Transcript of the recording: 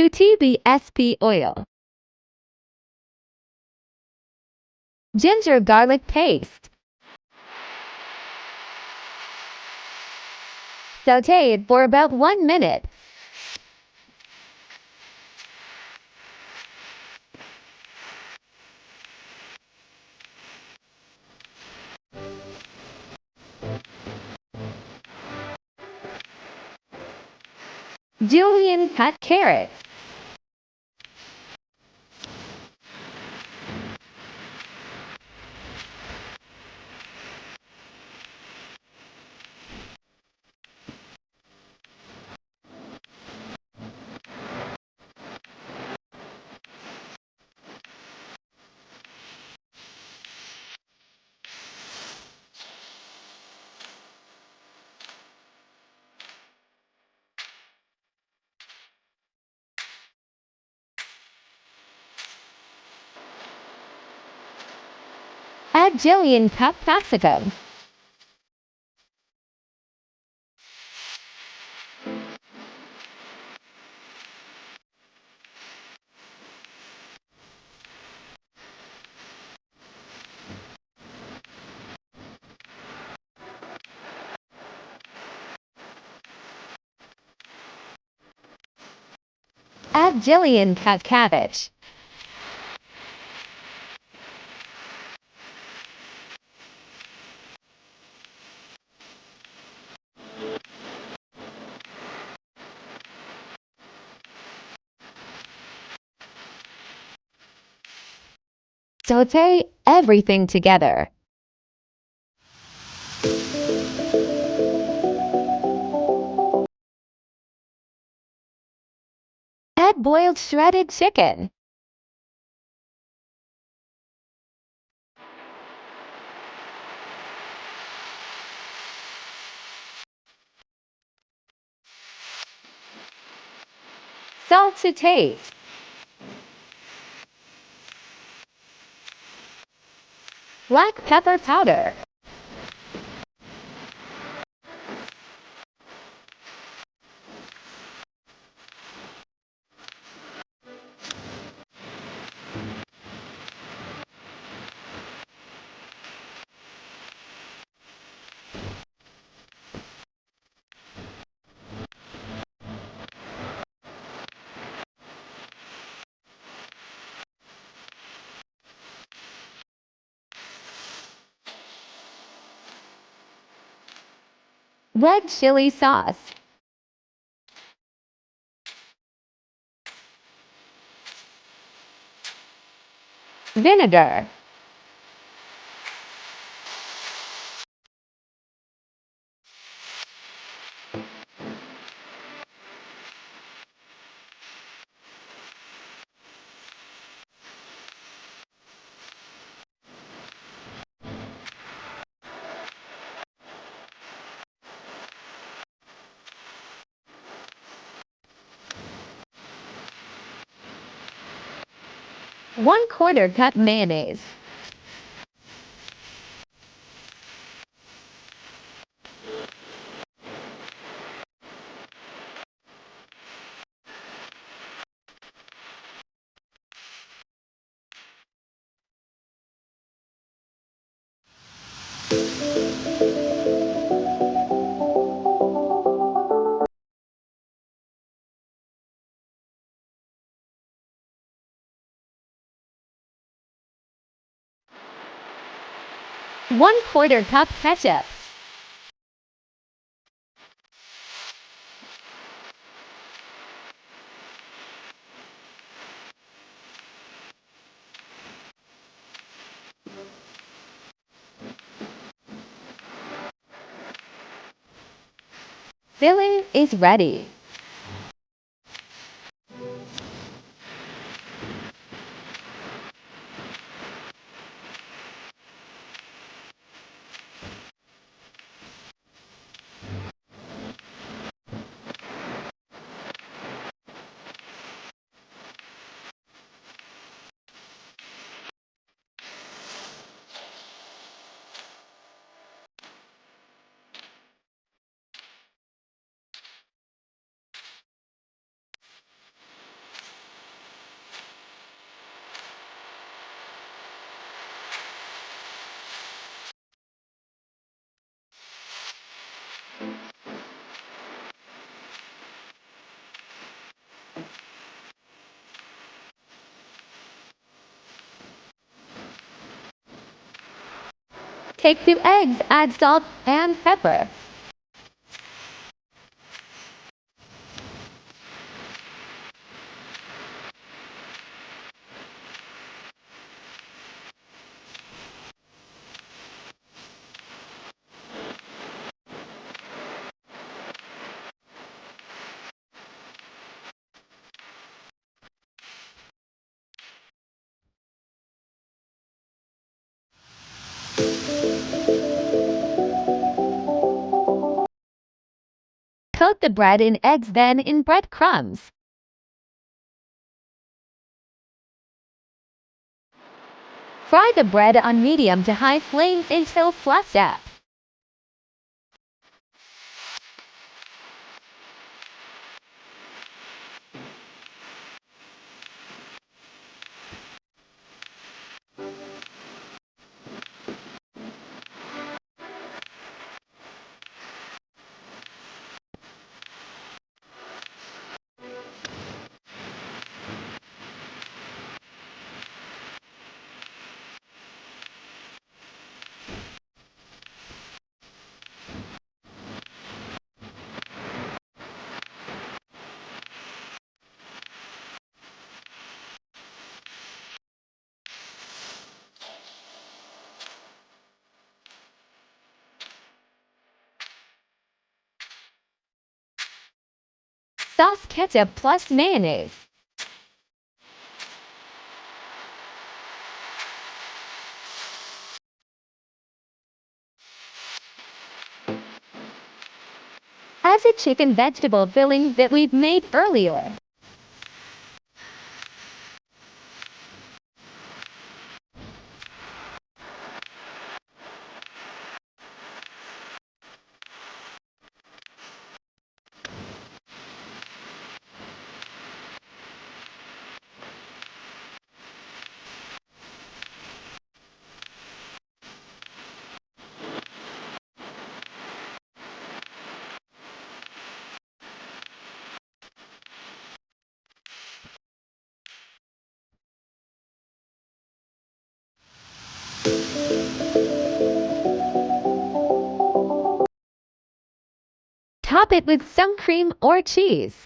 2 TBSP oil. Ginger garlic paste. Saute it for about 1 minute. Julienne cut carrots. Add julienne cut capsicum. Add julienne cut cabbage. Saute everything together. Add boiled shredded chicken. Salt to taste. Black pepper powder. Red chili sauce. Vinegar. One-quarter cup mayonnaise. One-quarter cup ketchup. Filling is ready. Take 2 eggs, add salt and pepper. Coat the bread in eggs, then in breadcrumbs. Fry the bread on medium to high flame until fluffed up. Sauce ketchup plus mayonnaise. Add the chicken vegetable filling that we've made earlier. Top it with some cream or cheese.